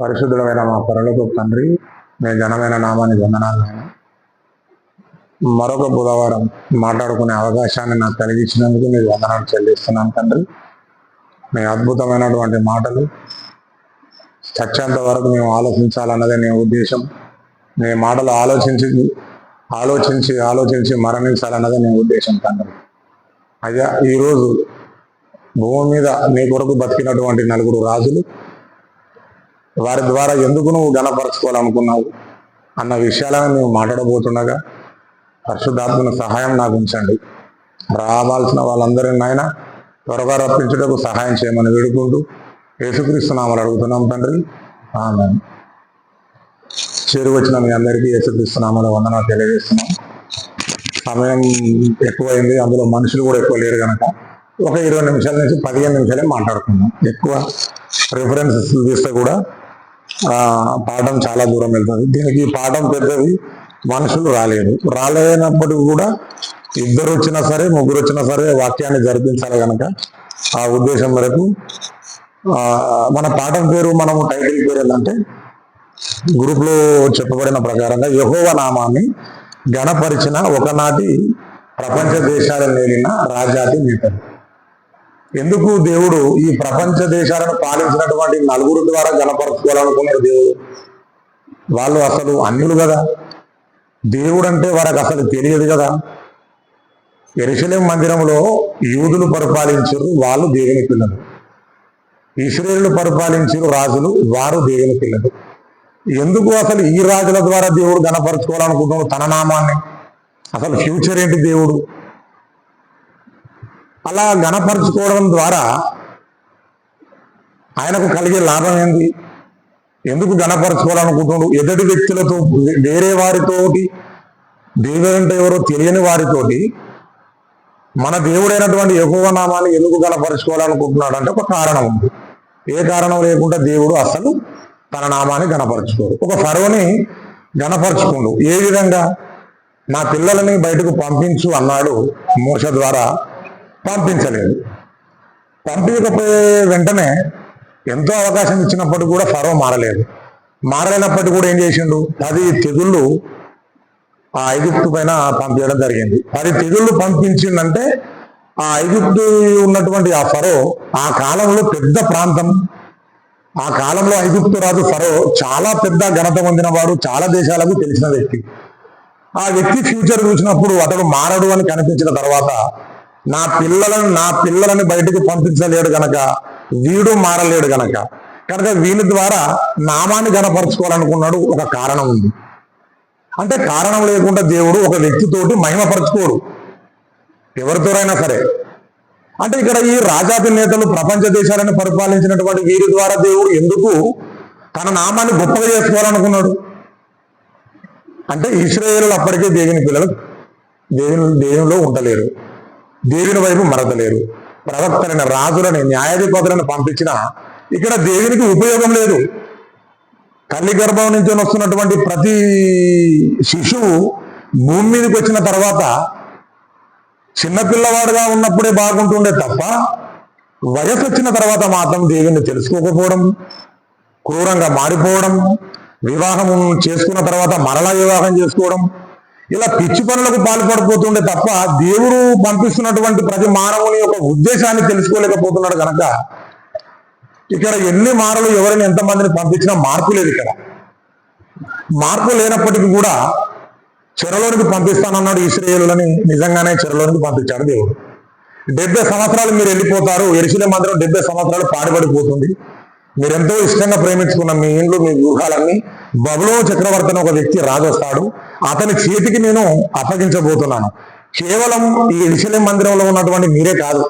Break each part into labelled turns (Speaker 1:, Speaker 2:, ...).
Speaker 1: పరిశుద్ధుడమైన మా పరలోకపు తండ్రి, మీ ఘనమైన నామానికి వందనాలు నాయన. మరొక బుధవారం మాట్లాడుకునే అవకాశాన్ని నాకు కలిగించినందుకు మీరు వందనాలు చెల్లిస్తున్నాను తండ్రి. మీ అద్భుతమైనటువంటి మాటలు చచ్చేంత వరకు మేము ఆలోచించాలన్నదే నీ ఉద్దేశం. మీ మాటలు ఆలోచించి మరణించాలన్నదే నీ ఉద్దేశం తండ్రి. అయ్యా, ఈరోజు భూమి మీద నీ కొరకు బతికినటువంటి 4 రాజులు, వారి ద్వారా ఎందుకు నువ్వు ఘనపరచుకోవాలనుకున్నావు అన్న విషయాలను నువ్వు మాట్లాడబోతుండగా పరిశుద్ధాత్మని సహాయం నాకు ఉంచండి. రావాల్సిన వాళ్ళందరినీ నాయన త్వరగా రప్పించుటకు సహాయం చేయమని వేడుకుంటూ యేసుక్రీస్తు నామములో అడుగుతున్నాం తండ్రి, ఆమేన్. చేరువచ్చిన మీ అందరికీ యేసుక్రీస్తు నామములో వందనాలు తెలియజేస్తున్నాం. సమయం ఎక్కువైంది, అందులో మనుషులు కూడా ఎక్కువ లేరు కనుక ఒక 20 నిమిషాల నుంచి 15 నిమిషాలే మాట్లాడుకుందాం. ఎక్కువ రిఫరెన్సెస్ తీస్తే కూడా పాఠం చాలా దూరం వెళ్తుంది. దీనికి పాఠం పెద్దది, మనుషులు రాలేనప్పటికీ కూడా 2 వచ్చినా సరే 3 వచ్చినా సరే వాక్యాన్ని జరిపించాలి కనుక ఆ ఉద్దేశం వరకు మన పాఠం పేరు, మనము టైటిల్ పేరు ఏంటంటే గ్రూప్ లో చెప్పబడిన ప్రకారంగా యెహోవా నామాన్ని గణపరిచిన ఒకనాటి ప్రపంచ దేశాలను నేలిన రాజాది నేతలు. ఎందుకు దేవుడు ఈ ప్రపంచ దేశాలను పాలించినటువంటి 4 ద్వారా గణపరచుకోవాలనుకున్నాడు దేవుడు? వాళ్ళు అసలు అన్యులు కదా, దేవుడు అంటే వారికి అసలు తెలియదు కదా. యెరూషలేము మందిరంలో యూదులు పరిపాలించారు, వాళ్ళు దేవుని పిల్లలు. ఇశ్రాయేలు పరిపాలించారు రాజులు, వారు దేవుని పిల్లలు. ఎందుకు అసలు ఈ రాజుల ద్వారా దేవుడు గణపరచుకోవాలనుకుంటున్నాడు తన నామాన్ని? అసలు ఫ్యూచర్ ఏంటి దేవుడు? అలా గణపరచుకోవడం ద్వారా ఆయనకు కలిగే లాభం ఏంది? ఎందుకు గణపరచుకోవాలనుకుంటున్నాడు? ఎదుటి వ్యక్తులతో, వేరే వారితోటి, దేవుడు అంటే ఎవరో తెలియని వారితోటి మన దేవుడైనటువంటి యెహోవా నామాన్ని ఎందుకు గణపరచుకోవాలనుకుంటున్నాడు అంటే ఒక కారణం ఉంది. ఏ కారణం లేకుండా దేవుడు అసలు తన నామాన్ని గణపరచుకోడు. ఒక ఫరోని గణపరచుకోండు. ఏ విధంగా? నా పిల్లలని బయటకు పంపించు అన్నాడు మోష ద్వారా, పంపించలేదు. పంపించకపోయే వెంటనే ఎంతో అవకాశం ఇచ్చినప్పటికీ కూడా ఫరో మారలేనప్పటికీ కూడా ఏం చేసిండు? 10 తెగుళ్ళు ఆ ఐగుప్తు పైన పంపించడం జరిగింది. 10 తెగుళ్ళు పంపించిందంటే ఆ ఐగుప్తు ఉన్నటువంటి ఆ ఫరో ఆ కాలంలో పెద్ద ప్రాంతం. ఆ కాలంలో ఐగుప్తు రాజు ఫరో చాలా పెద్ద ఘనత పొందినవాడు, చాలా దేశాలకు తెలిసిన వ్యక్తి. ఆ వ్యక్తి ఫ్యూచర్ చూసినప్పుడు అతడు మారడు అని కనిపించిన తర్వాత నా పిల్లలని బయటకు పంపించలేడు గనక, వీడు మారలేడు గనక వీళ్ళ ద్వారా నామాన్ని గణపరచుకోవాలనుకున్నాడు. ఒక కారణం ఉంది. అంటే కారణం లేకుండా దేవుడు ఒక వ్యక్తితోటి మహిమపరచుకోడు, ఎవరితోనైనా సరే. అంటే ఇక్కడ ఈ రాజాది నేతలు ప్రపంచ దేశాలను పరిపాలించినటువంటి వీరి ద్వారా దేవుడు ఎందుకు తన నామాన్ని గొప్పగా చేసుకోవాలనుకున్నాడు? అంటే ఇశ్రాయేలు అప్పటికే దేవుని పిల్లలు దేవునిలో ఉండలేరు, దేవుని వైపు మరదలేరు. ప్రవక్తలైన రాజులని, న్యాయాధిపతులను పంపించిన ఇక్కడ దేవునికి ఉపయోగం లేదు. తల్లి గర్భం నుంచి వస్తున్నటువంటి ప్రతి శిశువు భూమి మీదకి వచ్చిన తర్వాత చిన్నపిల్లవాడుగా ఉన్నప్పుడే బాగుంటుండే తప్ప వయసు వచ్చిన తర్వాత మాత్రం దేవుని తెలుసుకోకపోవడం, క్రూరంగా మారిపోవడం, వివాహం చేసుకున్న తర్వాత మరలా వివాహం చేసుకోవడం, ఇలా పిచ్చి పనులకు పాల్పడిపోతుండే తప్ప దేవుడు పంపిస్తున్నటువంటి ప్రతి మానవుని యొక్క ఉద్దేశాన్ని తెలుసుకోలేకపోతున్నాడు కనుక ఇక్కడ ఎన్ని మారలు ఎవరిని ఎంతమందిని పంపించినా మార్పు లేదు. ఇక్కడ మార్పు లేనప్పటికీ కూడా చెరలోనికి పంపిస్తానన్నాడు ఇశ్రాయేలులని. నిజంగానే చెరలోనికి పంపించాడు దేవుడు. 70 సంవత్సరాలు మీరు వెళ్ళిపోతారు. యెరూషలేము మందిరం 70 సంవత్సరాలు పాడుపడిపోతుంది. మీరెంతో ఇష్టంగా ప్రేమించుకున్న మీ ఇండ్లు, మీ గృహాలన్నీ బబులోను చక్రవర్తి ఒక వ్యక్తి రాజు వస్తాడు, అతని చేతికి నేను అప్పగించబోతున్నాను. కేవలం ఈ యెరూషలేము మందిరంలో ఉన్నటువంటి మీరే కాదు,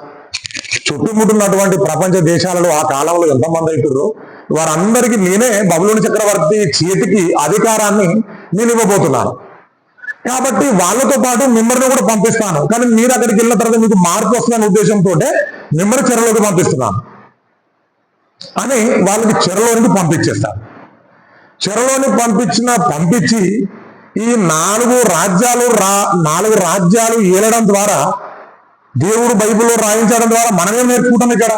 Speaker 1: చుట్టుముట్టున్నటువంటి ప్రపంచ దేశాలలో ఆ కాలంలో ఎంతమంది అవుతారో వారందరికీ నేనే బబులోను చక్రవర్తి చేతికి అధికారాన్ని నేను ఇవ్వబోతున్నాను. కాబట్టి వాళ్ళతో పాటు మిమ్మల్ని కూడా పంపిస్తాను. కానీ మీరు అక్కడికి వెళ్ళిన తర్వాత మీకు మార్పు వస్తుందనే ఉద్దేశంతో మిమ్మల్ని చెరలోకి పంపిస్తున్నాను అని వాళ్ళకి చెరలోనికి పంపించేస్తారు. చెరలోని పంపించి ఈ 4 రాజ్యాలు ఏలడం ద్వారా, దేవుడు బైబిల్లో రాయించడం ద్వారా మనమే నేర్చుకుంటాం. ఇక్కడ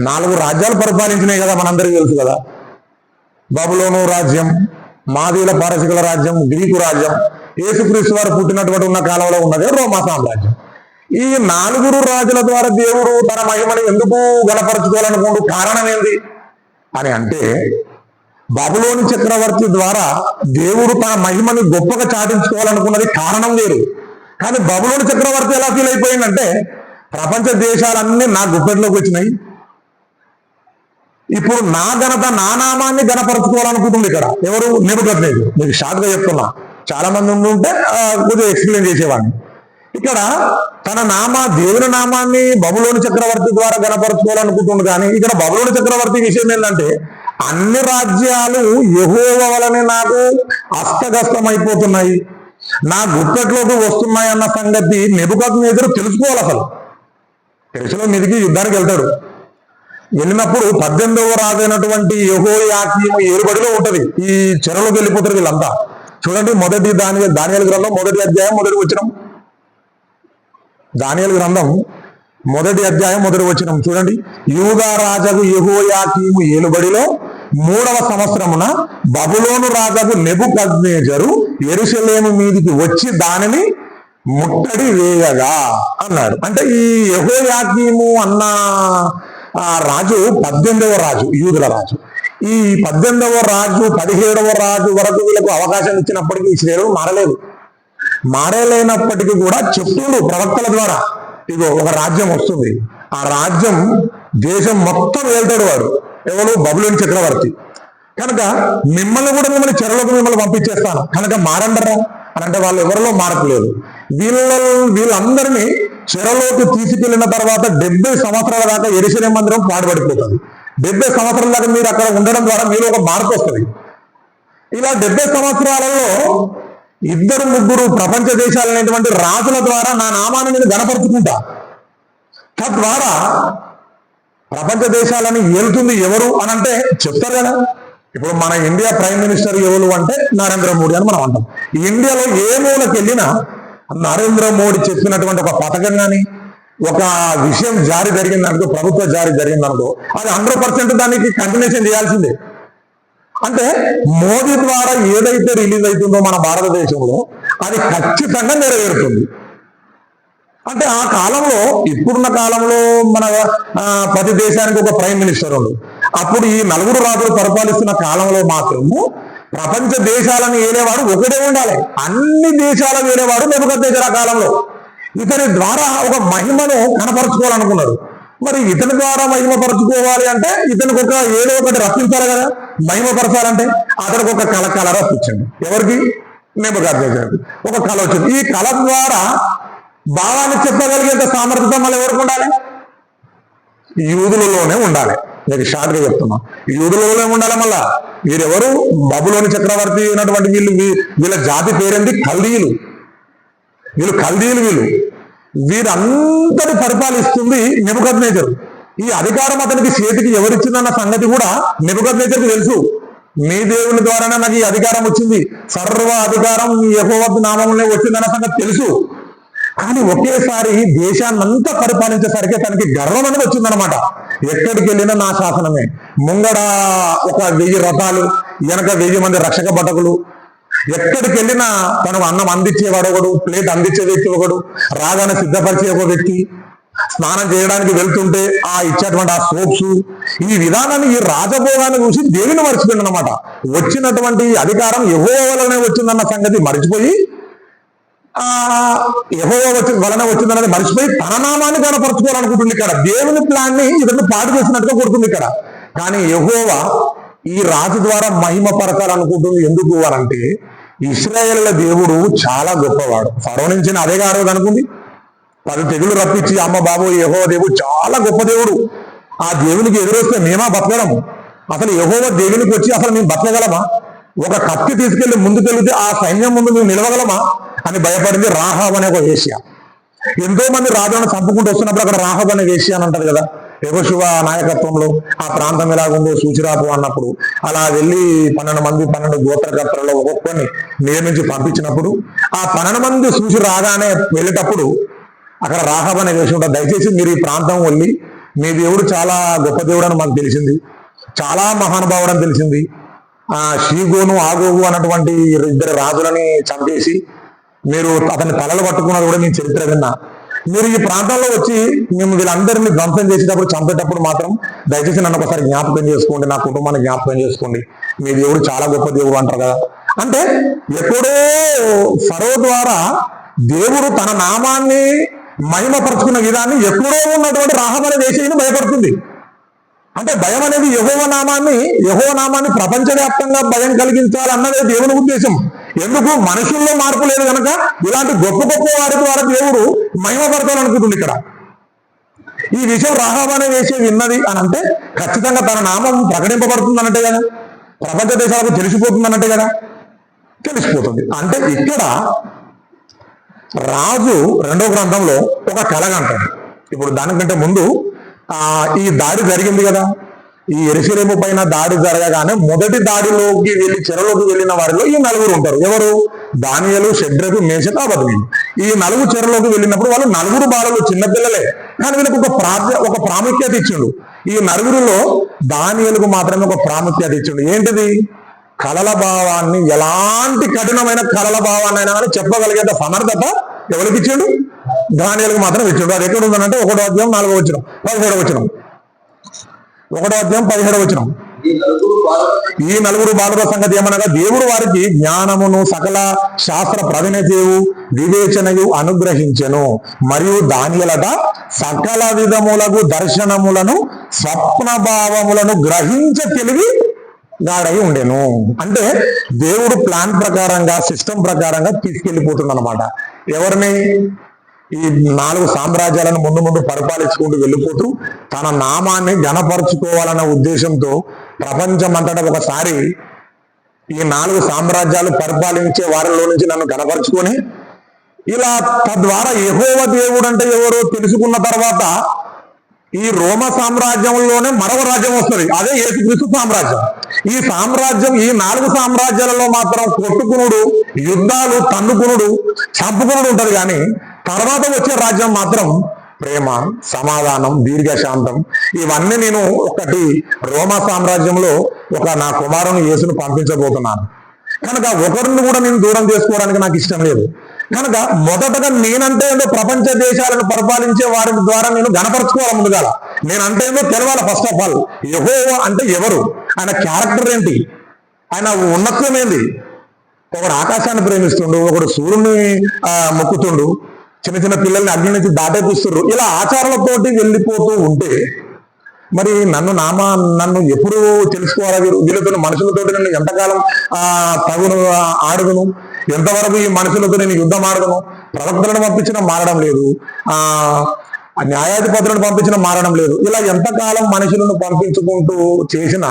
Speaker 1: 4 రాజ్యాలు పరిపాలించినాయి కదా, మనందరికీ తెలుసు కదా. బబులోను రాజ్యం, మాదీల పారసికుల రాజ్యం, గ్రీకు రాజ్యం, యేసుక్రీస్తు వారు పుట్టినటువంటి ఉన్న కాలంలో ఉన్నదే రోమా సామ్రాజ్యం. ఈ 4 రాజుల ద్వారా దేవుడు తన మహిమని ఎందుకు గణపరచుకోవాలనుకోండు? కారణం ఏంది అని అంటే, బబులోని చక్రవర్తి ద్వారా దేవుడు తన మహిమని గొప్పగా చాటించుకోవాలనుకున్నది కారణం వేరు. కానీ బబులోని చక్రవర్తి ఎలా ఫీల్ అయిపోయిందంటే, ప్రపంచ దేశాలన్నీ నా గుప్పెట్లోకి వచ్చినాయి, ఇప్పుడు నా ఘనత, నా నామాన్ని గణపరచుకోవాలనుకుంటుంది. ఇక్కడ ఎవరు? నెబుకద్నెజరు. మీకు షార్ట్గా చెప్తున్నా, చాలా మంది ఉంటే కొద్దిగా ఎక్స్ప్లెయిన్ చేసేవాడిని. ఇక్కడ తన దేవుని నామాన్ని బబులోని చక్రవర్తి ద్వారా గణపరచుకోవాలనుకుంటుంది. కానీ ఇక్కడ బబులోని చక్రవర్తి విషయం ఏంటంటే, అన్ని రాజ్యాలు యెహోవా వలనే నాకు హస్తగస్తమైపోతున్నాయి, నా గుప్పెట్లోకి వస్తున్నాయి అన్న సంగతి నెబుకద్నెజరు తెలుసుకోవాలి. అసలు తెలుసులో మీదికి యుద్ధానికి వెళ్తాడు. వెళ్ళినప్పుడు 18వ రాజైనటువంటి యెహోయాకీము ఏలుబడిలో ఉంటది. ఈ చెరలోకి వెళ్ళిపోతారు వీళ్ళంతా. చూడండి, దానియేలు గ్రంథం 1వ అధ్యాయం 1వ వచనం. దానియేలు గ్రంథం 1వ అధ్యాయం 1వ వచనం చూడండి. యూదా రాజగు యెహోయాకీము ఏలుబడిలో 3వ సంవత్సరమున బబులోను రాజగు నెబుకద్నెజరు యెరూషలేము మీదికి వచ్చి దానిని ముట్టడి వేయగా అన్నాడు. అంటే ఈ యెహోయాకీము అన్న రాజు 18వ రాజు, యూదుల రాజు. ఈ 18వ రాజు 17వ రాజు వరకు వీళ్ళకు అవకాశం ఇచ్చినప్పటికీ ఇస్రాయేలు మారలేనప్పటికీ కూడా చెప్తుండు ప్రవక్తల ద్వారా, ఇగో ఒక రాజ్యం వస్తుంది, ఆ రాజ్యం దేశం మొత్తం వెళ్తాడు వాడు. ఎవరు? బబులోని చక్రవర్తి. కనుక మిమ్మల్ని చెరలోకి మిమ్మల్ని పంపించేస్తాను, కనుక మారండరా అని అంటే వాళ్ళు ఎవరిలో మారట్లేదు. వీళ్ళందరినీ చెరలోకి తీసుకెళ్లిన తర్వాత 70 సంవత్సరాల దాకా యెరూషలేము మందిరం పాడుపడిపోతుంది. 70 సంవత్సరాల దాకా మీరు అక్కడ ఉండడం ద్వారా మీలో ఒక మార్పు వస్తుంది. ఇలా 70 సంవత్సరాలలో 2-3 ప్రపంచ దేశాలైనటువంటి రాజుల ద్వారా నా నామాన్ని నేను గణపరుచుకుంటా. తద్వారా ప్రపంచ దేశాలని ఏలుతుంది ఎవరు అని అంటే చెప్తారు కదా. ఇప్పుడు మన ఇండియా ప్రైమ్ మినిస్టర్ ఎవరు అంటే నరేంద్ర మోడీ అని మనం అంటాం. ఇండియాలో ఏ మూలకి వెళ్ళినా నరేంద్ర మోడీ చెప్పినటువంటి ఒక పథకం కానీ ఒక విషయం జారీ జరిగిందనుకో, ప్రభుత్వ జారీ జరిగిందనుకో, అది 100% దానికి కంటిన్యూషన్ చేయాల్సిందే. అంటే మోదీ ద్వారా ఏదైతే రిలీజ్ అవుతుందో మన భారతదేశంలో అది ఖచ్చితంగా నెరవేరుతుంది. అంటే ఆ కాలంలో, ఇప్పుడున్న కాలంలో మన ప్రతి దేశానికి ఒక ప్రైమ్ మినిస్టర్ ఉండు. అప్పుడు ఈ 4 రాజులు పరిపాలిస్తున్న కాలంలో మాత్రము ప్రపంచ దేశాలను ఏలేవాడు ఒకటే ఉండాలి. అన్ని దేశాలను ఏలేవాడు నెబుకద్నెజరు ఆ కాలంలో. ఇతని ద్వారా ఒక మహిమను కనపరుచుకోవాలనుకున్నాడు. మరి ఇతని ద్వారా మహిమపరచుకోవాలి అంటే ఇతనికి ఏదో ఒకటి రప్పించాలి కదా. మహిమపరచాలంటే అతనికి ఒక కళ రప్పించండి. ఎవరికి? నెబుకద్నెజరుకి ఒక కళ వచ్చింది. ఈ కళ ద్వారా భావాన్ని చెప్పగలిగేంత సామర్థ్యం మళ్ళీ ఎవరికి ఉండాలి? యూదులలోనే ఉండాలి. నేను షార్ట్గా చెప్తున్నా, యూదులలోనే ఉండాలి. మళ్ళా వీరెవరు? బబులోని చక్రవర్తి అయినటువంటి వీళ్ళ జాతి పేరేంటి? కల్దీయులు. వీరందరి పరిపాలిస్తుంది నెబుకద్నెజరు. ఈ అధికారం అతనికి చేతికి ఎవరిచ్చిందన్న సంగతి కూడా నెబుకద్నెజరుకు తెలుసు. మీ దేవుని ద్వారానే నాకు ఈ అధికారం వచ్చింది, సర్వ అధికారం యెహోవా నామమునే వచ్చిందన్న సంగతి తెలుసు. కానీ ఒకేసారి దేశాన్నంతా పరిపాలించేసరికి తనకి గర్వం అనేది వచ్చిందనమాట. ఎక్కడికి వెళ్ళినా నా శాసనమే, ముంగడ ఒక 1000 రథాలు, వెనక 1000 మంది రక్షక భటకులు, ఎక్కడికి వెళ్ళినా తనకు అన్నం అందించేవాడు ఒకడు, ప్లేట్ అందించే వ్యక్తి ఒకడు, రాగానే సిద్ధపరిచే ఒక వ్యక్తి, స్నానం చేయడానికి వెళ్తుంటే ఇచ్చేటువంటి ఆ సోప్స్, ఈ విధానాన్ని, ఈ రాజభోగాన్ని చూసి దేవుని మర్చిపోయింది అనమాట. వచ్చినటువంటి అధికారం యెహోవా వలనే వచ్చిందన్న సంగతి మర్చిపోయి, యెహోవా వలన వచ్చిందన్నది మర్చిపోయి తన నామాన్ని కనపరచుకోవాలనుకుంటుంది. ఇక్కడ దేవుని ప్లాన్ ని ఇతను పాటు చేసినట్టుగా కొడుతుంది ఇక్కడ. కానీ యెహోవా ఈ రాజు ద్వారా మహిమ పరచాలనుకుంటుంది. ఎందుకు అనంటే ఇశ్రాయేలుల దేవుడు చాలా గొప్పవాడు. ఫరో నుంచి అదే గారు అనుకుంది, 10 తెగులు రప్పించి అమ్మ బాబు యెహోవా దేవుడు చాలా గొప్ప దేవుడు, ఆ దేవునికి ఎదురొస్తే మేమా బతకడము? అసలు యెహోవా దేవునికి వచ్చి అసలు మేము బతకగలమా? ఒక కత్తి తీసుకెళ్లి ముందుకెళ్తే ఆ సైన్యం ముందు మేము నిలవగలమా అని భయపడింది రాహాబ్ అనే ఒక వేశ్య. ఎంతో మంది రాజులను చంపుకుంటూ వస్తున్నప్పుడు అక్కడ రాహాబ్ అనే వేశ్య అని అంటారు కదా. యెహోషువ నాయకత్వంలో ఆ ప్రాంతం ఎలాగుందో సూచిరాపు అన్నప్పుడు అలా వెళ్ళి 12 గోత్రకర్తలలో ఒక్కొక్కరిని నియమించి పంపించినప్పుడు ఆ 12 మంది చూసి రాగానే వెళ్ళేటప్పుడు అక్కడ రాహాబ్ అనే వేసి ఉంటారు, దయచేసి మీరు ఈ ప్రాంతం వెళ్ళి మీ దేవుడు చాలా గొప్ప దేవుడు అని మాకు తెలిసింది, చాలా మహానుభావుడు అని తెలిసింది, షీగోను ఆగోగు అన్నటువంటి ఇద్దరు రాజులని చంపేసి మీరు అతని తలలు పట్టుకున్నది కూడా నేను చరిత్ర విన్నా. మీరు ఈ ప్రాంతంలో వచ్చి మేము వీళ్ళందరినీ ధ్వంసం చేసేటప్పుడు చంపేటప్పుడు మాత్రం దయచేసి నన్ను ఒకసారి జ్ఞాపకం చేసుకోండి, నా కుటుంబాన్ని జ్ఞాపకం చేసుకోండి, మీ దేవుడు చాలా గొప్ప దేవుడు అంటారు కదా. అంటే ఎక్కడో ఫరో ద్వారా దేవుడు తన నామాన్ని మహిమపరుచుకున్న విధాన్ని ఎక్కడో ఉన్నటువంటి రాహబ్ అనే దేశాన్ని భయపడుతుంది. అంటే భయం అనేది యెహోవా నామాన్ని ప్రపంచవ్యాప్తంగా భయం కలిగించాలన్నదే దేవుని ఉద్దేశం. ఎందుకు? మనుషుల్లో మార్పు లేదు కనుక ఇలాంటి గొప్ప గొప్ప వారి ద్వారా దేవుడు మహిమపడతాలనుకుంటుంది. ఇక్కడ ఈ విషయం రాహాబ్ అనే వేషం విన్నది అని అంటే ఖచ్చితంగా తన నామం ప్రకటింపబడుతుంది అన్నట్టే కదా, ప్రపంచ దేశాలకు తెలిసిపోతుంది అన్నట్టే కదా, తెలిసిపోతుంది. అంటే ఇక్కడ రాజు 2వ గ్రంథంలో ఒక కలగంటాడు. ఇప్పుడు దానికంటే ముందు ఈ దాడి జరిగింది కదా, ఈ యెరూషలేము పైన దాడి జరగగానే మొదటి దాడిలోకి వెళ్ళి చెరలోకి వెళ్ళిన వారిలో ఈ 4 ఉంటారు. ఎవరు? దానియేలు, షద్రకు, మేషకు, అబేద్నెగో. ఈ 4 చెరలోకి వెళ్ళినప్పుడు వాళ్ళు 4 బాలలు, చిన్నపిల్లలే. కానీ వీళ్ళకి ఒక ప్రాముఖ్యత ఇచ్చిండు. ఈ 4లో దానియేలుకు మాత్రమే ఒక ప్రాముఖ్యత ఇచ్చిండు. ఏంటిది? కలల భావాన్ని, ఎలాంటి కఠినమైన కలల భావాన్ని అయినా కానీ చెప్పగలిగేంత సమర్థత ఎవరికి ఇచ్చిండు? దానియేలుకు మాత్రం ఇచ్చిండు. అది ఎక్కడ ఉందనంటే 1వ అధ్యాయం 4వ వచనం, 17వ వచనం, 1వ అధ్యాయం 17వ వచనం. ఈ 4 బాలుర సంగతి ఏమనగా దేవుడు వారికి జ్ఞానమును సకల శాస్త్ర ప్రవిణతయు వివేచనయు అనుగ్రహించెను, మరియు దానియేలట సకల విధములకు దర్శనములను స్వప్న భావములను గ్రహించ తెలివి గాడై ఉండెను. అంటే దేవుడు ప్లాన్ ప్రకారంగా, సిస్టమ్ ప్రకారంగా తీసుకెళ్లిపోతుంది అనమాట. ఎవరిని? ఈ 4 సామ్రాజ్యాలను ముందు పరిపాలించుకుంటూ వెళ్ళిపోతూ తన నామాన్ని ఘనపరుచుకోవాలన్న ఉద్దేశంతో ప్రపంచమంతటా ఒకసారి ఈ 4 సామ్రాజ్యాలు పరిపాలించే వారిలో నుంచి నన్ను ఘనపరుచుకొని ఇలా తద్వారా యెహోవా దేవుడు అంటే ఎవరో తెలుసుకున్న తర్వాత ఈ రోమ సామ్రాజ్యంలోనే మరొక రాజ్యం వస్తుంది. అదే యేసుక్రీస్తు సామ్రాజ్యం. ఈ 4 సామ్రాజ్యాలలో మాత్రం కొట్టుకునుడు, యుద్ధాలు, తన్నుకునుడు, చంపుకునుడు ఉంటది. కానీ తర్వాత వచ్చే రాజ్యం మాత్రం ప్రేమ, సమాధానం, దీర్ఘశాంతం. ఇవన్నీ నేను ఒకటి రోమా సామ్రాజ్యంలో నా కుమారుని యేసును పంపించబోతున్నాను కనుక ఒకరిని కూడా నేను దూరం చేసుకోవడానికి నాకు ఇష్టం లేదు. కనుక మొదటగా నేనంటే ఏందో ప్రపంచ దేశాలను పరిపాలించే వారి ద్వారా నేను గణపరచుకోవాలి. ముందుగా నేనంటే ఏందో తెలవాలి. ఫస్ట్ ఆఫ్ ఆల్ యెహోవా అంటే ఎవరు, ఆయన క్యారెక్టర్ ఏంటి, ఆయన ఉన్నత్వం ఏంది. ఒకడు ఆకాశాన్ని ప్రేమిస్తుండు, ఒకడు సూర్యుని మొక్కుతుండు, చిన్న పిల్లల్ని అగ్ని నుంచి దాటేపిస్తున్నారు. ఇలా ఆచారాలతోటి వెళ్ళిపోతూ ఉంటే మరి నన్ను ఎప్పుడు తెలుసుకోవాలి? వీళ్ళతో మనుషులతో నేను ఎంతకాలం తగును ఆడుదును, ఎంతవరకు ఈ మనుషులతో నేను యుద్ధం ఆడుదును? ప్రవక్తలను పంపించిన మారడం లేదు, న్యాయాధిపతులను పంపించిన మారడం లేదు. ఇలా ఎంతకాలం మనుషులను పంపించుకుంటూ చేసిన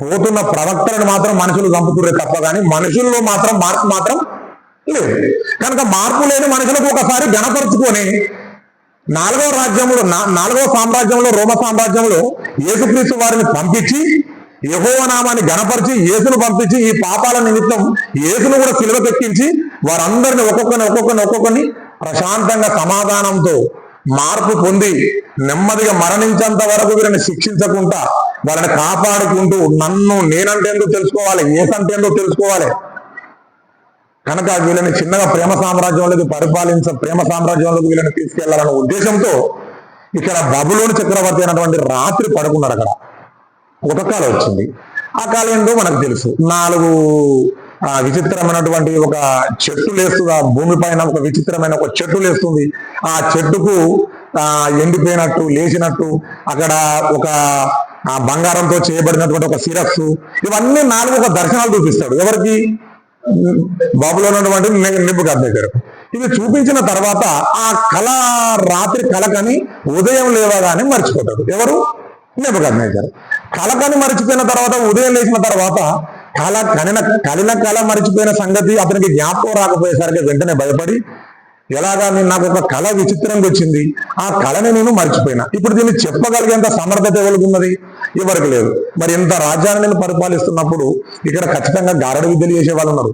Speaker 1: పోతున్న ప్రవక్తలను మాత్రం మనుషులు చంపుతుర్రే తప్ప కానీ మనుషుల్లో మాత్రం మార్పు మాత్రం లేదు. కనుక మార్పు లేని మనుషులకు ఒకసారి గణపరుచుకొని 4వ సామ్రాజ్యంలో, రోమ సామ్రాజ్యంలో యేసుక్రీస్తు వారిని పంపించి యెహోవా నామాన్ని గణపరిచి యేసును పంపించి ఈ పాపాల నిమిత్తం యేసును కూడా సిలువకెక్కించి వారందరిని ఒక్కొక్కరిని ప్రశాంతంగా సమాధానంతో మార్పు పొంది నెమ్మదిగా మరణించేంత వరకు వీరిని శిక్షించకుండా వారిని కాపాడుకుంటూ నేనంటే ఏందో తెలుసుకోవాలి, యేసంటే ఏందో తెలుసుకోవాలి. కనుక వీళ్ళని చిన్నగా ప్రేమ సామ్రాజ్యంలోకి వీళ్ళని తీసుకెళ్లాలన్న ఉద్దేశంతో ఇక్కడ బబులోను చక్రవర్తి అయినటువంటి రాత్రి పడుకున్నాడు. అక్కడ ఒక కాలం వచ్చింది. ఆ కాలం ఏంటో మనకు తెలుసు. 4 విచిత్రమైనటువంటి ఒక చెట్టు లేస్తుంది. ఆ భూమి పైన ఒక విచిత్రమైన ఒక చెట్టు లేస్తుంది. ఆ చెట్టుకు ఎండిపోయినట్టు లేచినట్టు అక్కడ ఒక బంగారంతో చేయబడినటువంటి ఒక శిరస్సు, ఇవన్నీ 4 ఒక దర్శనాలు చూపిస్తాడు. ఎవరికి? బబులోను ఉన్నటువంటి నెబుకద్నెజరు. ఇవి చూపించిన తర్వాత ఆ రాత్రి కలకని ఉదయం లేవగానే మర్చిపోతాడు. ఎవరు? నెబుకద్నెజరు. కలకని మర్చిపోయిన తర్వాత ఉదయం లేచిన తర్వాత కలిన కళ మర్చిపోయిన సంగతి అతనికి జ్ఞాపకం రాకపోయేసరికి వెంటనే భయపడి ఎలాగా నాకు ఒక కళ విచిత్రంగా వచ్చింది, ఆ కళని నేను మర్చిపోయినా. ఇప్పుడు దీన్ని చెప్పగలిగేంత సమర్థత ఎవరికి ఉన్నది? ఎవరికి లేదు. మరి ఇంత రాజ్యాన్ని నేను పరిపాలిస్తున్నప్పుడు ఇక్కడ ఖచ్చితంగా గారడ విద్యలు చేసే వాళ్ళు ఉన్నారు,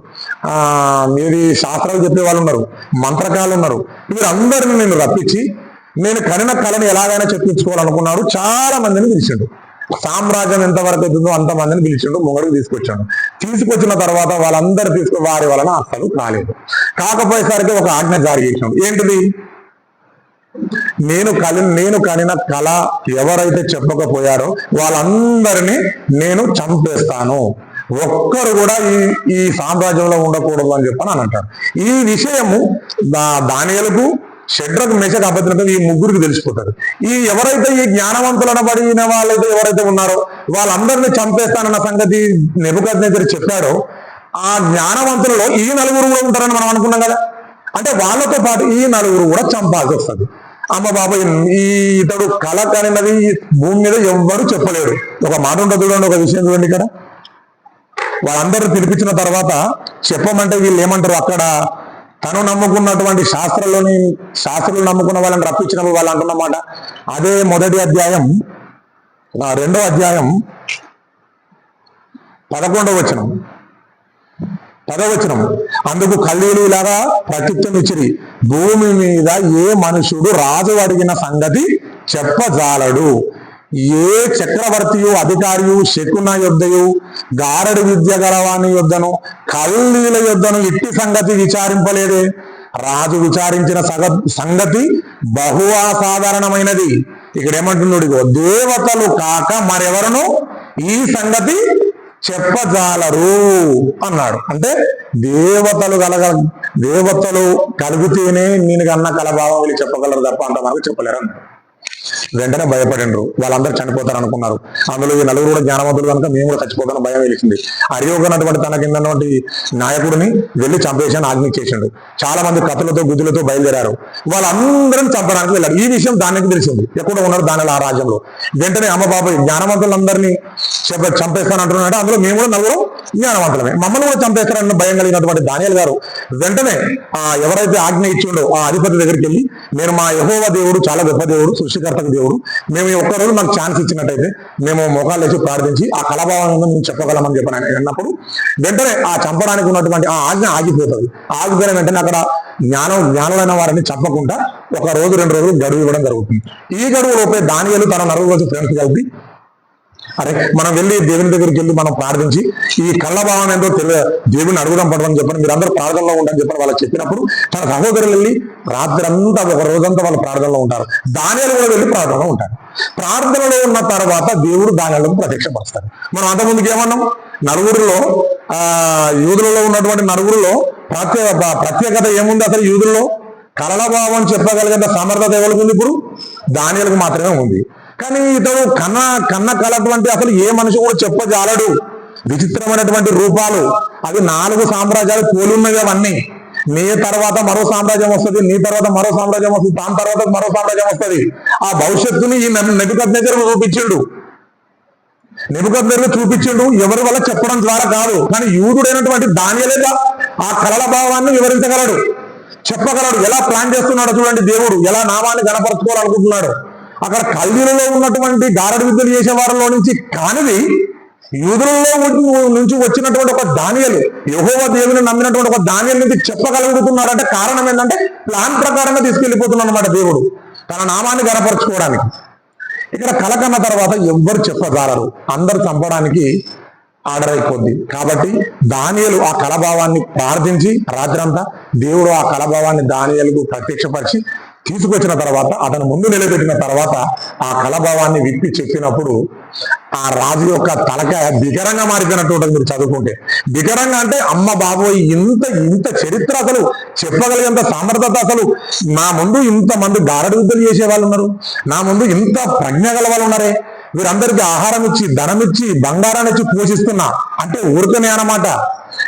Speaker 1: మీది శాస్త్రాలు చెప్పే వాళ్ళు ఉన్నారు, మంత్రకాలు ఉన్నారు. వీరందరినీ నేను రప్పించి నేను కళని ఎలాగైనా చెప్పించుకోవాలనుకున్నాడు. చాలా మందిని పిలిచాడు. సామ్రాజ్యం ఎంతవరకు అవుతుందో అంతమందిని పిలిచిండు, ముంగడికి తీసుకొచ్చిన తర్వాత వాళ్ళందరూ వారి వలన అస్సలు కాలేదు. కాకపోయేసరికి ఒక ఆజ్ఞ జారీ చేసినాడు. ఏంటిది? నేను కనిన కళ ఎవరైతే చెప్పకపోయారో వాళ్ళందరినీ నేను చంపేస్తాను, ఒక్కరు కూడా ఈ సామ్రాజ్యంలో ఉండకూడదు అని చెప్పని అంటారు. ఈ విషయము దానియేలుకు, షడ్రకు, మేషకు, అబేద్నెగోకు ఈ ముగ్గురికి తెలిసిపోతారు. ఎవరైతే ఈ జ్ఞానవంతులనబడిన వాళ్ళైతే ఎవరైతే ఉన్నారో వాళ్ళందరినీ చంపేస్తానన్న సంగతి నెబుకద్నెజరు చెప్పాడో ఆ జ్ఞానవంతులలో ఈ నలుగురు కూడా ఉంటారని మనం అనుకున్నాం కదా. అంటే వాళ్ళతో పాటు ఈ నలుగురు కూడా చంపాల్సి వస్తుంది. అమ్మ బాబాయ్, ఇతడు కళ కనినది భూమి మీద ఎవ్వరు చెప్పలేడు. ఒక మాట ఉంటుంది చూడండి, ఒక విషయం చూడండి. ఇక్కడ వాళ్ళందరూ పిలిపించిన తర్వాత చెప్పమంటే వీళ్ళు ఏమంటారు? అక్కడ తను నమ్ముకున్నటువంటి శాస్త్రులు నమ్ముకున్న వాళ్ళని రప్పించినప్పుడు వాళ్ళు అంటున్నమాట. అదే మొదటి అధ్యాయం 2వ అధ్యాయం 11వ వచనం. అందుకు కల్దీయులు ఇలాగా ప్రత్యుత్తరం ఇచ్చిరి, భూమి మీద ఏ మనుషుడు రాజు అడిగిన సంగతి చెప్పజాలడు, ఏ చక్రవర్తియు అధికారియు శకున యొద్దయు గారడి విద్య గలవాని యొద్దను కల్దీయుల యొద్దను ఇట్టి సంగతి విచారింపలేదే. రాజు విచారించిన సంగతి బహు అసాధారణమైనది. ఇక్కడ ఏమంటున్నాడు? దేవతలు కాక మరెవరను ఈ సంగతి చెప్పజాలరు అన్నాడు. అంటే దేవతలు కలిగితేనే నేను కన్నా కలభావం వీళ్ళు చెప్పగలరు తప్ప అంత మనకు చెప్పలేరు అన్నాడు. వెంటనే భయపడిండ్రు. వాళ్ళందరూ చనిపోతారు అనుకున్నారు. అందులో ఈ నలుగురు కూడా జ్ఞానవంతులు కనుక మేము కూడా చచ్చిపోతాను భయం వెలిసింది. అరియోగనటువంటి తన కిందటువంటి నాయకుడిని వెళ్ళి చంపేసాను ఆజ్ఞించేసిండు. చాలా మంది కత్తులతో గుద్దులతో బయలుదేరారు. వాళ్ళందరిని చంపడానికి వెళ్ళారు. ఈ విషయం దానికి తెలిసింది. ఎక్కడ ఉన్నారు దానిలో ఆ రాజ్యంలో. వెంటనే అమ్మ బాబాయ్ జ్ఞానవంతులందరినీ చంపేస్తాను అంటున్నాడు. అందులో మేము కూడా నలుగురు జ్ఞానవంతులమే, మమ్మల్ని కూడా చంపేస్తారని భయం కలిగినటువంటి దానియేలు గారు వెంటనే ఎవరైతే ఆజ్ఞ ఇచ్చిండో ఆ అధిపతి దగ్గరికి వెళ్ళి, నేను మా యెహోవా దేవుడు చాలా గొప్ప దేవుడు, సృష్టికర్తకు దేవుడు, మేము ఒక్కరోజు మాకు ఛాన్స్ ఇచ్చినట్టయితే మేము మోకాళ్ళు వేసి ప్రార్థించి ఆ కలభావం మేము చెప్పగలమని చెప్పని ఆయన అన్నప్పుడు వెంటనే ఆ చంపడానికి ఉన్నటువంటి ఆ ఆజ్ఞ ఆగిపోతుంది. ఆగిపోయిన వెంటనే అక్కడ జ్ఞానులైన వారిని చంపకుండా 1 రోజు 2 రోజులు గడువు ఇవ్వడం జరుగుతుంది. ఈ గడువు లోపే దానియేలు తన నలుగురు ఫ్రెండ్స్ కలిపి, అరే మనం వెళ్ళి దేవుని దగ్గరికి వెళ్ళి మనం ప్రార్థించి ఈ కళ్ళభావం ఏంటో దేవుని అడుగుదాం పడమని చెప్పని మీరు అందరూ ప్రార్థనలో ఉండని చెప్పని వాళ్ళకి చెప్పినప్పుడు తన సహోదరులు వెళ్ళి రాత్రి అంతా 1 రోజంతా వాళ్ళు ప్రార్థనలో ఉంటారు. దానియేలు కూడా వెళ్ళి ప్రార్థనలో ఉంటారు. ప్రార్థనలో ఉన్న తర్వాత దేవుడు దానియేలుకు ప్రత్యక్షపరుస్తాడు. మనం అంతకుముందుకు ఏమన్నాం? యూదులలో ఉన్నటువంటి నలుగురిలో ప్రత్యేకత ఏముంది? అసలు యూదుల్లో కలభావం చెప్పగలిగేంత సమర్థత ఎవరికి ఉంది? ఇప్పుడు దానియేలుకు మాత్రమే ఉంది. కానీ ఇతడు కన్న కలటువంటి అసలు ఏ మనిషి కూడా చెప్పజాలడు. విచిత్రమైనటువంటి రూపాలు, అవి 4 సామ్రాజ్యాలు పోలున్నవి. అవన్నీ నీ తర్వాత మరో సామ్రాజ్యం వస్తుంది, నీ తర్వాత మరో సామ్రాజ్యం వస్తుంది, దాని తర్వాత మరో సామ్రాజ్యం వస్తుంది. ఆ భవిష్యత్తుని ఈ నెబుకద్నెజరు చూపించిండు. ఎవరి వల్ల చెప్పడం ద్వారా కాదు, కానీ యూదుడైనటువంటి దానియేలుగా ఆ కలల భావాన్ని వివరించగలడు, చెప్పగలడు. ఎలా ప్లాన్ చేస్తున్నాడు చూడండి. దేవుడు ఎలా నామాన్ని గణపరచుకోవాలనుకుంటున్నాడు. అక్కడ కల్దీయులలో ఉన్నటువంటి గారడి విద్యలు చేసే వారిలో నుంచి కానిది యూదులలో నుంచి వచ్చినటువంటి ఒక దానియేలు, యెహోవా దేవుని నమ్మినటువంటి ఒక దానియేలు నుంచి చెప్పగలుగుతున్నాడు. అంటే కారణం ఏంటంటే ప్లాన్ ప్రకారంగా తీసుకెళ్లిపోతున్నాడు అన్నమాట దేవుడు తన నామాన్ని గణపరచుకోవడానికి. ఇక్కడ కల కన్న తర్వాత ఎవ్వరు చెప్పజాలరు, అందరు చంపడానికి ఆర్డర్ అయిపోద్ది. కాబట్టి దానియేలు ఆ కలభావాన్ని ప్రార్థించి రాత్రంతా దేవుడు ఆ కలభావాన్ని దానియేలుకు ప్రత్యక్షపరిచి తీసుకొచ్చిన తర్వాత అతను ముందు నిలబెట్టిన తర్వాత ఆ కలభావాన్ని విప్పి చెప్పినప్పుడు ఆ రాజు యొక్క తలకాయ బిగరంగా మారిపోయినట్టు ఉంటుంది. మీరు చదువుకుంటే బిగరంగా అంటే అమ్మ బాబోయ్, ఇంత చరిత్ర అసలు చెప్పగలిగేంత సమర్థత, అసలు నా ముందు ఇంతమంది గారడి విద్యలు చేసే వాళ్ళు ఉన్నారు, నా ముందు ఇంత ప్రజ్ఞ గల వాళ్ళు ఉన్నారే, వీరందరికీ ఆహారం ఇచ్చి ధనం ఇచ్చి బంగారాన్ని ఇచ్చి పోషిస్తున్నా అంటే ఊరికనే అన్నమాట.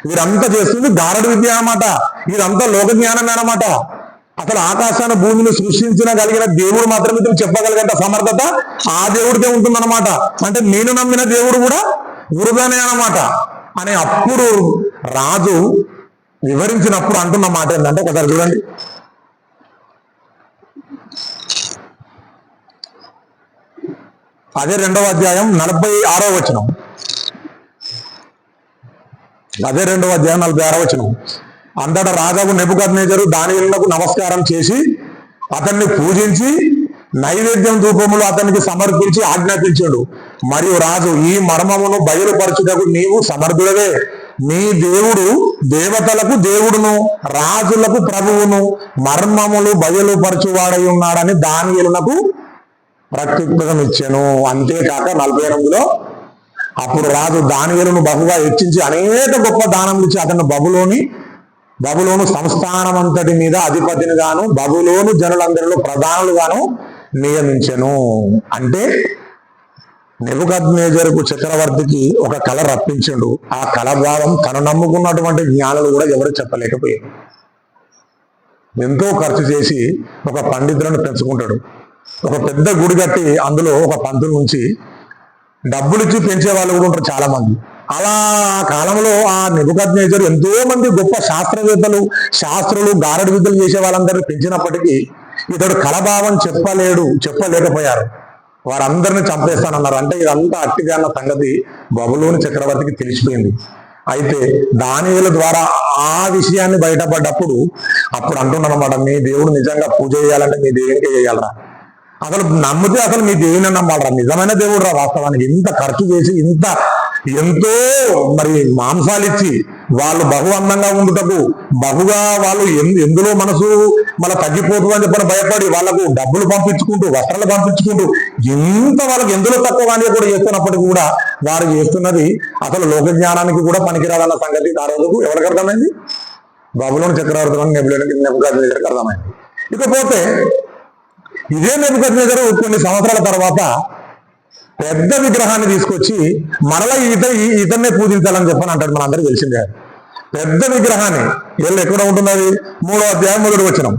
Speaker 1: వీరంతా చేస్తుంది గారడి విద్య అన్నమాట. ఇదంతా లోక జ్ఞానమే అన్నమాట. అసలు ఆకాశాన్ని భూమిని సృష్టించగలిగిన దేవుడు మాత్రమే చెప్పగలిగేంత సమర్థత ఆ దేవుడికే ఉంటుందన్నమాట. అంటే నేను నమ్మిన దేవుడు కూడా వృధానే అన్నమాట అని అప్పుడు రాజు వివరించినప్పుడు అంటున్న మాట ఏంటంటే, ఒకసారి చూడండి. అదే 2వ అధ్యాయం 46వ వచనం. అదే 2వ అధ్యాయం 46వ వచనం. అంతటా రాజాకు నెబుకద్నెజరు దానియేలునకు నమస్కారం చేసి అతన్ని పూజించి నైవేద్యం ధూపములు అతనికి సమర్పించి ఆజ్ఞాపించాడు. మరియు రాజు, ఈ మర్మమును బయలుపరచుటకు నీవు సమర్థుడవే. నీ దేవుడు దేవతలకు దేవుడును రాజులకు ప్రభువును మర్మములు బయలుపరచువాడై ఉన్నాడని దానియేలునకు ప్రత్యుత్తరం ఇచ్చాను. అంతేకాక 48లో అప్పుడు రాజు దానియేలును బహుగా హెచ్చించి అనేక గొప్ప దానములు ఇచ్చి అతను బబులోను సంస్థానం అంతటి మీద అధిపతిని గాను బబులోను జనులందరిలో ప్రధానులుగాను నియమించెను. అంటే నెబుకద్నెజరుకు చక్రవర్తికి ఒక కళ రప్పించిండు. ఆ కళ భావం తను నమ్ముకున్నటువంటి జ్ఞానులు కూడా ఎవరు చెప్పలేకపోయారు. ఎంతో ఖర్చు చేసి ఒక పండితులను పెంచుకుంటాడు. ఒక పెద్ద గుడి కట్టి అందులో ఒక పంతుల నుంచి డబ్బులు ఇచ్చి పెంచే వాళ్ళు కూడా ఉంటారు చాలా మంది. అలా ఆ కాలంలో ఆ నెబుకద్నెజరు ఎంతో మంది గొప్ప శాస్త్రులు గారడి విద్యలు చేసే వాళ్ళందరినీ పెంచినప్పటికీ ఇతడు కళభావం చెప్పలేకపోయారు. వారందరినీ చంపేస్తానన్నారు. అంటే ఇదంతా అట్టిగా అన్న సంగతి బబులోను చక్రవర్తికి తెలిసిపోయింది. అయితే దానియేలు ద్వారా ఆ విషయాన్ని బయటపడ్డప్పుడు అప్పుడు అంటున్నారన్నమాట, మీ దేవుడు నిజంగా పూజ చేయాలంటే మీ దేవునికే చేయాలరా, అసలు నమ్మితే అసలు మీ దేవుని నమ్మాలరా, నిజమైన దేవుడు రా. వాస్తవానికి ఇంత ఖర్చు చేసి ఎంతో మరి మాంసాలు ఇచ్చి వాళ్ళు బహు అందంగా ఉండుటకు బహుగా వాళ్ళు ఎందులో మనసు మళ్ళీ తగ్గిపోతుంది అని చెప్పని భయపడి వాళ్ళకు డబ్బులు పంపించుకుంటూ వస్త్రాలు పంపించుకుంటూ ఇంత వాళ్ళకి ఎందులో తక్కువ కానీ కూడా చేస్తున్నప్పటికీ కూడా వారు చేస్తున్నది అసలు లోక జ్ఞానానికి కూడా పనికిరాదన్న సంగతి ఆ రోజుకు ఎవరికి అర్థమైంది? బబులోను చక్రవర్తి నెబుకద్నెజరుకు అర్థమైంది. ఇకపోతే ఇదే నెబుకద్నెజరు కొన్ని సంవత్సరాల తర్వాత పెద్ద విగ్రహాన్ని తీసుకొచ్చి మరలా ఇతన్నే పూజించాలని చెప్పని అంటాడు. మన అందరికీ తెలిసిందే. పెద్ద విగ్రహాన్ని ఎక్కడ ఉంటుంది? అది 3వ అధ్యాయం 1వ వచనం.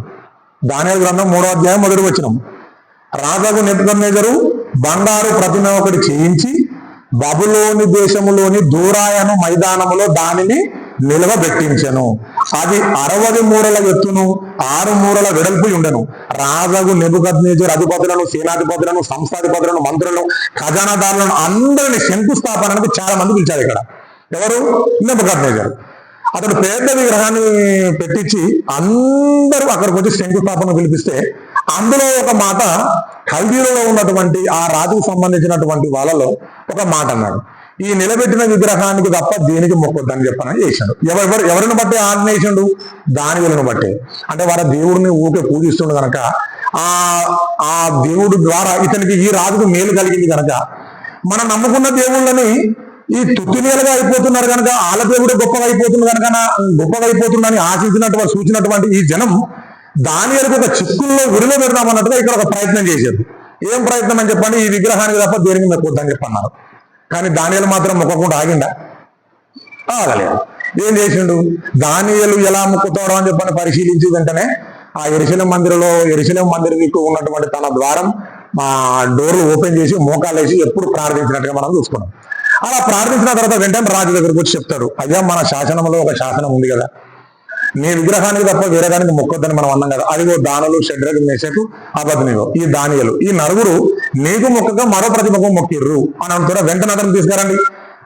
Speaker 1: దానియేలు గ్రంథం 3వ అధ్యాయం 1వ వచనం. రాజు నెబుకద్నెజరు బంగారు ప్రతిమ ఒకటి చేయించి బబులోని దేశములోని దూరాయను మైదానములో దానిని నిలవబెట్టించెను. అది 60 మూరల ఎత్తును 6 మూరల వెడల్పు ఉండెను. రాజు నెబుకద్నెజరు అధిపతులను, సేనాధిపతులను, సంస్థాధిపతులను, మంత్రులను, ఖజానాదారులను అందరిని శంకుస్థాపనకు చాలా మంది పిలిచారు. ఇక్కడ ఎవరు? నెబుకద్నెజరు. అతడు పెద్ద విగ్రహాన్ని పెట్టించి అందరూ అక్కడికి వచ్చి శంకుస్థాపన పిలిపిస్తే అందులో ఒక మాట కల్దీలలో ఉన్నటువంటి ఆ రాజుకు సంబంధించినటువంటి వాళ్ళలో ఒక మాట అన్నాడు, ఈ నిలబెట్టిన విగ్రహానికి తప్ప దేనికి మొక్కొద్దని చెప్పని చేశాడు. ఎవరిని బట్టి ఆజ్ఞ చేసిండు? దానియేలును బట్టి. అంటే వారి దేవుడిని ఊకే పూజిస్తుండు కనుక ఆ దేవుడు ద్వారా ఇతనికి ఈ రాజుకు మేలు కలిగింది కనుక మనం నమ్ముకున్న దేవుళ్ళని ఈ తుత్తినేలుగా అయిపోతున్నారు కనుక వాళ్ళ దేవుడు గొప్పగా అయిపోతుందని ఆశించినటువంటి సూచినటువంటి ఈ జనం దానియేలుకు ఒక చిక్కుల్లో ఉరిలో పెడదామన్నట్టుగా ఇక్కడ ఒక ప్రయత్నం చేశారు. ఏం ప్రయత్నం అని చెప్పండి? ఈ విగ్రహానికి తప్ప దేనికి మొక్కొద్దని చెప్పన్నారు. కానీ దానియేలు మాత్రం మొక్కకుండా ఆగలేదు. ఏం చేసిండు? దానియేలు ఎలా మొక్కుతాడో అని చెప్పని పరిశీలించి వెంటనే ఆ యెరూషలేము మందిరంకి ఉన్నటువంటి తన ద్వారం డోర్లు ఓపెన్ చేసి మోకాలు వేసి ఎప్పుడు ప్రార్థించినట్టుగా మనం చూసుకున్నాం. అలా ప్రార్థించిన తర్వాత వెంటనే రాజు దగ్గరకు వచ్చి చెప్తాడు, అయ్యా మన శాసనంలో ఒక శాసనం ఉంది కదా, నీ విగ్రహానికి తప్ప వేరే దానికి మొక్కొద్దని మనం అన్నాం కదా. అదిగో దానులు, షడ్రకు, మేషకు, అబేద్నెగో, ఈ దానియేలు, ఈ నలుగురు నీకు మొక్కగా మరో ప్రతిమకు మొక్కిర్రు అని అంటున్నా. వెంటనే అతను తీసుకురండి.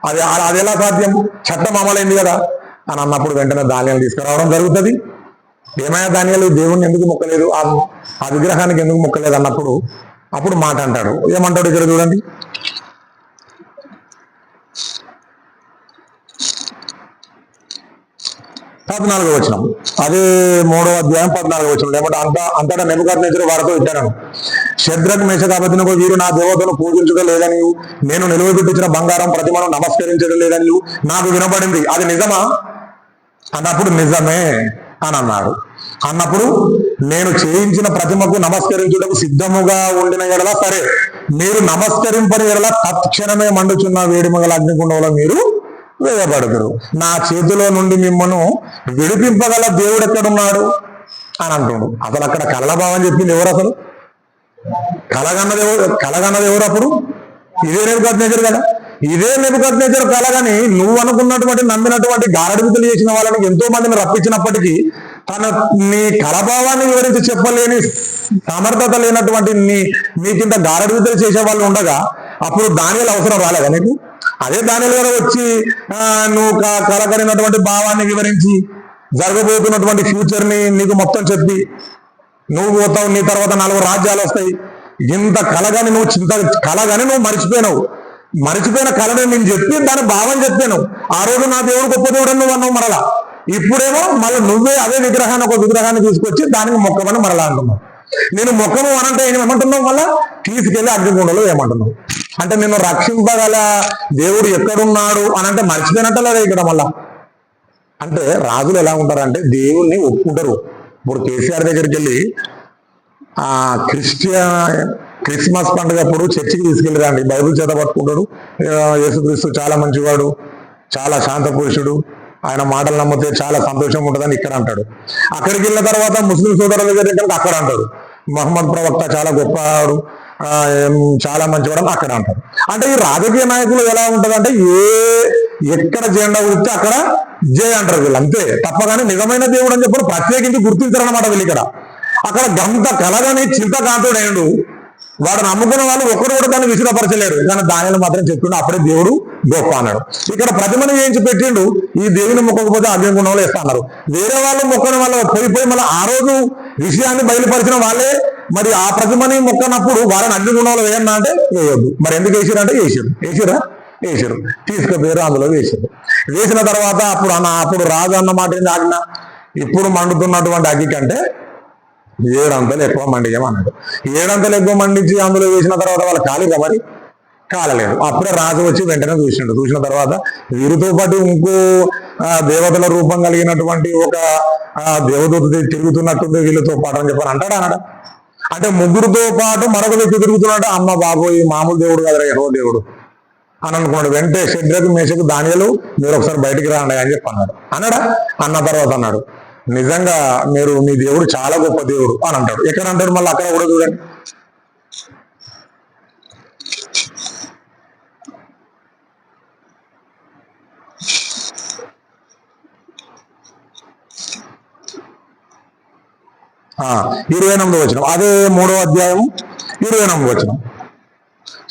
Speaker 1: అది ఎలా సాధ్యం? చట్టం అమలైంది కదా అని అన్నప్పుడు వెంటనే దానియేలు తీసుకురావడం జరుగుతుంది. ఏమైనా దానియేలు దేవుణ్ణి ఎందుకు మొక్కలేదు, ఆ విగ్రహానికి ఎందుకు మొక్కలేదు అన్నప్పుడు అప్పుడు మాట అంటాడు. ఏమంటాడు ఇక్కడ చూడండి, 14వ వచనం. అదే 3వ అధ్యాయం 14వ వచనం. లేకపోతే అంతటా నెబుకద్నెజరు వారితో ఇచ్చాను, షద్రకు, మేషకు, అబేద్నెగో వీరు నా దేవతను పూజించడం లేదని, నేను నిలువబెట్టించిన బంగారం ప్రతిమను నమస్కరించడం లేదని నాకు వినబడింది. అది నిజమా అన్నప్పుడు నిజమే అని అన్నాడు. అన్నప్పుడు నేను చేయించిన ప్రతిమకు నమస్కరించుటకు సిద్ధముగా ఉండిన ఎడల సరే, మీరు నమస్కరింపని ఎడల తత్క్షణమే మండుచున్న వేడిమగల అగ్నిగుండంలో మీరు వేయబడతారు. నా చేతిలో నుండి మిమ్మల్ని విడిపింపగల దేవుడు ఎక్కడున్నాడు అని అంటున్నాడు. అసలు అక్కడ కలల భావం చెప్పింది ఎవరు? అసలు కలగన్నది ఎవరు? అప్పుడు ఇదే నెబుకద్నెజరు కదా. ఇదే నెబుకద్నెజరు కలగని నువ్వు అనుకున్నటువంటి నమ్మినటువంటి గారడి విద్యలు చేసిన వాళ్ళని ఎంతో మందిని రప్పించినప్పటికీ నీ కలభావాన్ని వివరించి చెప్పలేని సమర్థత లేనటువంటి నీకింత గారడి విద్యలు చేసే వాళ్ళు ఉండగా అప్పుడు దానియేలు అవసరం రాలేదా నీకు? అదే దానియేలు గారు వచ్చి నువ్వు కలగలిగినటువంటి భావాన్ని వివరించి జరగబోతున్నటువంటి ఫ్యూచర్ ని నీకు మొత్తం చెప్పి నువ్వు పోతావు, నీ తర్వాత 4 రాజ్యాలు వస్తాయి, ఇంత కలగాని నువ్వు కలగాని నువ్వు మరిచిపోయిన కళని నేను చెప్పి దాని భావం చెప్పాను. ఆ రోజు నా దేవుడు గొప్ప దేవుడు నువ్వు అన్నావు మరలా. ఇప్పుడేమో మళ్ళీ నువ్వే అదే విగ్రహాన్ని ఒక విగ్రహాన్ని తీసుకొచ్చి దానికి మొక్కమని మరలా అంటున్నావు. నేను మొక్కము అనంటే ఏమంటున్నావు? మళ్ళా తీసుకెళ్లి అగ్నిగుండంలో ఏమంటున్నావు? అంటే నిన్ను రక్షింపగల దేవుడు ఎక్కడున్నాడు అనంటే మర్చిపోయినట్ట లేదా ఇక్కడ మళ్ళా? అంటే రాజులు ఎలా ఉంటారంటే దేవుణ్ణి ఒప్పుకుంటారు. ఇప్పుడు కేసీఆర్ దగ్గరికి వెళ్ళి క్రిస్మస్ పండుగ అప్పుడు చర్చికి తీసుకెళ్ళిరండి, బైబిల్ చేత పట్టుకుంటాడు. యేసుక్రీస్తు చాలా మంచివాడు, చాలా శాంత పురుషుడు, ఆయన మాటలు నమ్మితే చాలా సంతోషంగా ఉంటుందని ఇక్కడ అంటాడు. అక్కడికి వెళ్ళిన తర్వాత ముస్లిం సోదరుల దగ్గరికి అక్కడ అంటాడు, మహమ్మద్ ప్రవక్త చాలా గొప్పవాడు, చాలా మంచివాడు అక్కడ అంటారు. అంటే ఈ రాజకీయ నాయకులు ఎలా ఉంటదంటే ఎక్కడ జెండా ఊరితే అక్కడ జయ అంటారు వీళ్ళు, అంతే తప్ప కానీ నిజమైన దేవుడు అని చెప్పి ప్రత్యేకించి గుర్తించారనమాట వీళ్ళు ఇక్కడ. అక్కడ గంత కలగని చింతకాంతుడైండు, వాడు నమ్ముకున్న వాళ్ళు ఒక్కరు కూడా దాన్ని విసురపరచలేరు. కానీ దానిలో మాత్రం చెప్పిండు అప్పుడే దేవుడు గొప్ప అన్నాడు. ఇక్కడ ప్రతిమను చేయించి పెట్టిండు, ఈ దేవుని మొక్కకపోతే అగ్నిగుండంలో వేస్తా అన్నారు. వేరే వాళ్ళు మొక్కని వాళ్ళ పోయి మళ్ళీ ఆ రోజు విషయాన్ని బయలుపరిచిన వాళ్ళే మరి ఆ ప్రతిమని మొక్కనప్పుడు వాళ్ళని అగ్నిగుండంలో వేయన్నా అంటే వేయొద్దు. మరి ఎందుకు వేసిరంటే వేసిరు తీసుకుపోయారు, అందులో వేసిన తర్వాత అప్పుడు రాజు అన్నమాట ఏంది ఆజ్ఞ, ఇప్పుడు మండుతున్నటువంటి అగ్గి కంటే 7 అంతలు ఎక్కువ మండియమన్నాడు. 7 అంతలు ఎక్కువ మండించి అందులో వేసిన తర్వాత వాళ్ళు కాలిగా మరి కాలలేదు. అప్పుడే రాజు వచ్చి వెంటనే చూసిన తర్వాత వీరితో పాటు ఇంకో దేవతల రూపం కలిగినటువంటి ఒక దేవదూత తిరుగుతున్నట్టుంది వీళ్ళతో పాటు అని చెప్పని అంటాడా? అంటే ముగ్గురితో పాటు మరొక వ్యక్తి తిరుగుతున్నాడు. అమ్మ బాబోయ్, మామూలు దేవుడు కదరా యెహోవా దేవుడు అని అనుకున్నాడు. వెంటనే షడ్రకు మేషకు దానియేలు మీరు ఒకసారి బయటికి రాండి అని చెప్పి అన్నాడా? అన్న తర్వాత అన్నాడు, నిజంగా మీ దేవుడు చాలా గొప్ప దేవుడు అని అంటాడు. ఎక్కడ అంటాడు? మళ్ళీ అక్కడ కూడా చూడండి, ఆ 28వ వచనం, అదే 3వ అధ్యాయం 28వ వచనం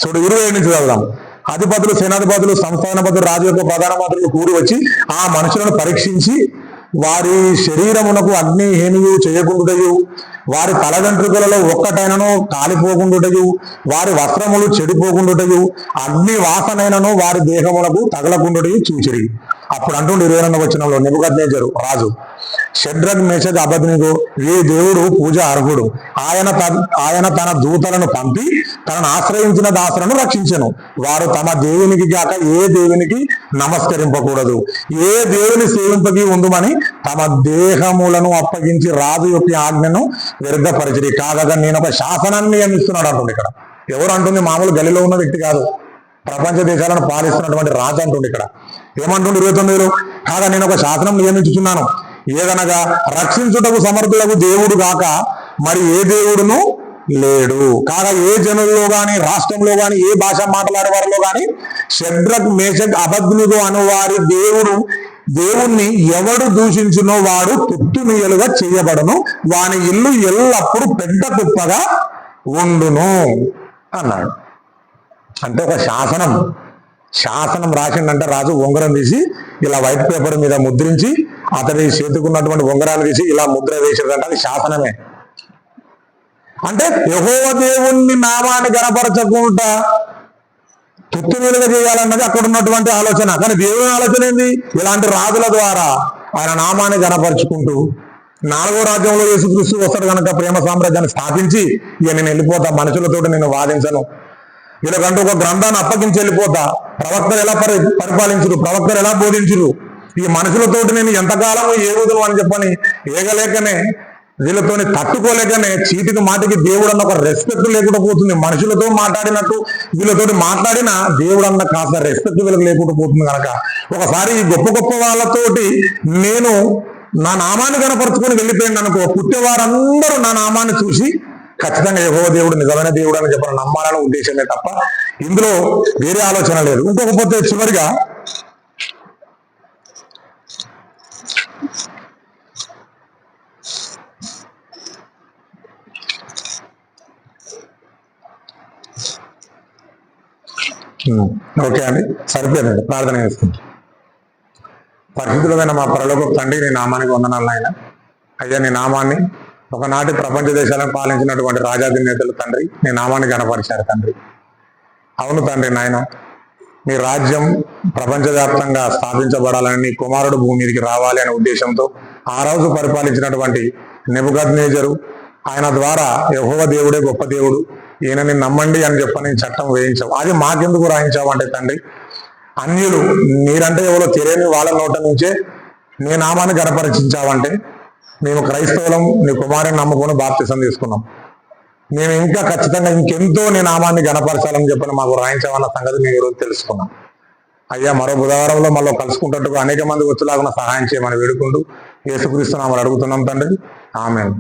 Speaker 1: చూడు. 27 నుంచి చదువుదాం. అధిపతులు, సేనాధిపతులు, సంస్థానపతులు, రాజు యొక్క ప్రధాన మంత్రులు కూడి వచ్చి ఆ మనుషులను పరీక్షించి వారి శరీరమునకు అగ్ని హేనియు చేయకుండుటయు, వారి తల వెంట్రుకలలో ఒక్కటైనను కాలిపోకుండుటయు, వారి వస్త్రములు చెడిపోకుండుటయు, అగ్ని వాసనైనను వారి దేహములకు తగలకుండుటయు చూచిరి. అప్పుడు అంటుండే 28వ వచనంలో నెబుకద్నెజరు రాజు, షడ్రక్ మేషక్ అబేద్నెగో, ఏ దేవుడు పూజ అర్హుడు, ఆయన తన దూతలను పంపి తనను ఆశ్రయించిన దాసులను రక్షించెను. వారు తమ దేవునికి కాక ఏ దేవునికి నమస్కరింపకూడదు, ఏ దేవుని సేవింపకి ఉండుమని తమ దేహములను అప్పగించి రాజు యొక్క ఆజ్ఞను వ్యర్థపరిచిరి. కాగా నేను ఒక శాసనాన్ని నియమిస్తున్నాడు అంటుంది. ఇక్కడ ఎవరు అంటుంది? మామూలు గలిలో ఉన్న వ్యక్తి కాదు, ప్రపంచ దేశాలను పాలిస్తున్నటువంటి రాజు అంటుంది. ఇక్కడ ఏమంటుండే 29లో, కాగా నేను ఒక శాసనం నియమించుతున్నాను, ఏదనగా రక్షించుటకు సమర్థులకు దేవుడు కాక మరి ఏ దేవుడును లేడు. కాగా ఏ జనుల్లో గాని, రాష్ట్రంలో గాని, ఏ భాష మాట్లాడే వారిలో గాని షడ్రక్ మేషక్ అబేద్నెగో అను వారి దేవుణ్ణి ఎవడు దూషించునో వాడు తుత్తునియలుగా చేయబడను, వాని ఇల్లు ఎల్లప్పుడూ పెద్ద కుప్పగా ఉండును అన్నాడు. అంటే ఒక శాసనం రాసిండంటే రాజు ఉంగరం తీసి ఇలా వైట్ పేపర్ మీద ముద్రించి అతడి చేతుకున్నటువంటి ఉంగరాన్ని తీసి ఇలా ముద్ర వేసేదంటే అది శాసనమే. అంటే యెహోవా దేవుణ్ణి నామాన్ని గణపరచకుండా తుత్తునీలుగా చేయాలన్నది అక్కడ ఉన్నటువంటి ఆలోచన. కానీ దేవుని ఆలోచన ఏంది? ఇలాంటి రాజుల ద్వారా ఆయన నామాన్ని గణపరుచుకుంటూ 4వ రాజ్యంలో యేసుక్రీస్తు వస్తాడు కనుక ప్రేమ సామ్రాజ్యాన్ని స్థాపించి ఇక నేను వెళ్ళిపోతా, మనుషులతోటి నేను వాదించను, వీళ్ళకంటూ ఒక గ్రంథాన్ని అప్పగించి వెళ్ళిపోతా, ప్రవక్తలు ఎలా పరిపాలించరు, ప్రవక్తలు ఎలా బోధించరు, ఈ మనుషులతోటి నేను ఎంతకాలం ఏగుదును అని చెప్పని ఏగలేకనే, వీళ్ళతోని తట్టుకోలేకనే చీటికి మాటికి దేవుడు అన్న ఒక రెస్పెక్ట్ లేకుండా పోతుంది. మనుషులతో మాట్లాడినట్టు వీళ్ళతోటి మాట్లాడిన దేవుడు అన్న కాస్త రెస్పెక్ట్ వీళ్ళకి లేకుండా పోతుంది. కనుక ఒకసారి ఈ గొప్ప గొప్ప వాళ్ళతోటి నేను నా నామాన్ని కనపరుచుకొని వెళ్ళిపోయింది అనుకో, పుట్టేవారందరూ నా నామాన్ని చూసి ఖచ్చితంగా యెహోవా దేవుడు నిజమైన దేవుడు అని చెప్పిన నమ్మాలనే ఉద్దేశమే తప్ప ఇందులో వేరే ఆలోచన లేదు. ఇంకొకపోతే చివరిగా ఓకే అండి, సరిపోయిందండి. ప్రార్థన చేసుకుంటాం. పరిశుద్ధులమైన మా పరలోక తండ్రి, నీ నామానికి వందనాలు నాయన. అయ్యా, నీ నామాన్ని ఒకనాటి ప్రపంచ దేశాలను పాలించినటువంటి రాజాది నేతలు తండ్రి నీ నామాన్ని గణపరిచారు తండ్రి. అవును తండ్రి నాయన, నీ రాజ్యం ప్రపంచవ్యాప్తంగా స్థాపించబడాలని, నీ కుమారుడు భూమి మీదకి రావాలి అనే ఉద్దేశంతో ఆ రోజు పరిపాలించినటువంటి నెబుకద్నెజరు, ఆయన ద్వారా యెహోవా దేవుడే గొప్ప దేవుడు, ఈయనని నమ్మండి అని చెప్పని చట్టం వేయించావు. అది మాకెందుకు రాయించావు అంటే తండ్రి, అన్యులు మీరంటే ఎవరో తెలియని వాళ్ళ నోట నుంచే నీ నామాన్ని గణపరిచావంటే మేము క్రైస్తవులం నీ కుమారుని నమ్ముకొని బాప్తిసం తీసుకున్నాం. మేము ఇంకా ఖచ్చితంగా ఇంకెంతో నీ నామాన్ని గణపరచాలని చెప్పని మాకు రాయించామన్న సంగతి మేము ఈరోజు తెలుసుకున్నాం. అయ్యా, మరో బుధవారంలో మళ్ళీ కలుసుకుంటట్టుగా అనేక మంది వచ్చేలాగా సహాయం చేయమని వేడుకుంటూ యేసుక్రీస్తు నామములో అడుగుతున్నాం తండ్రి. ఆమేన్.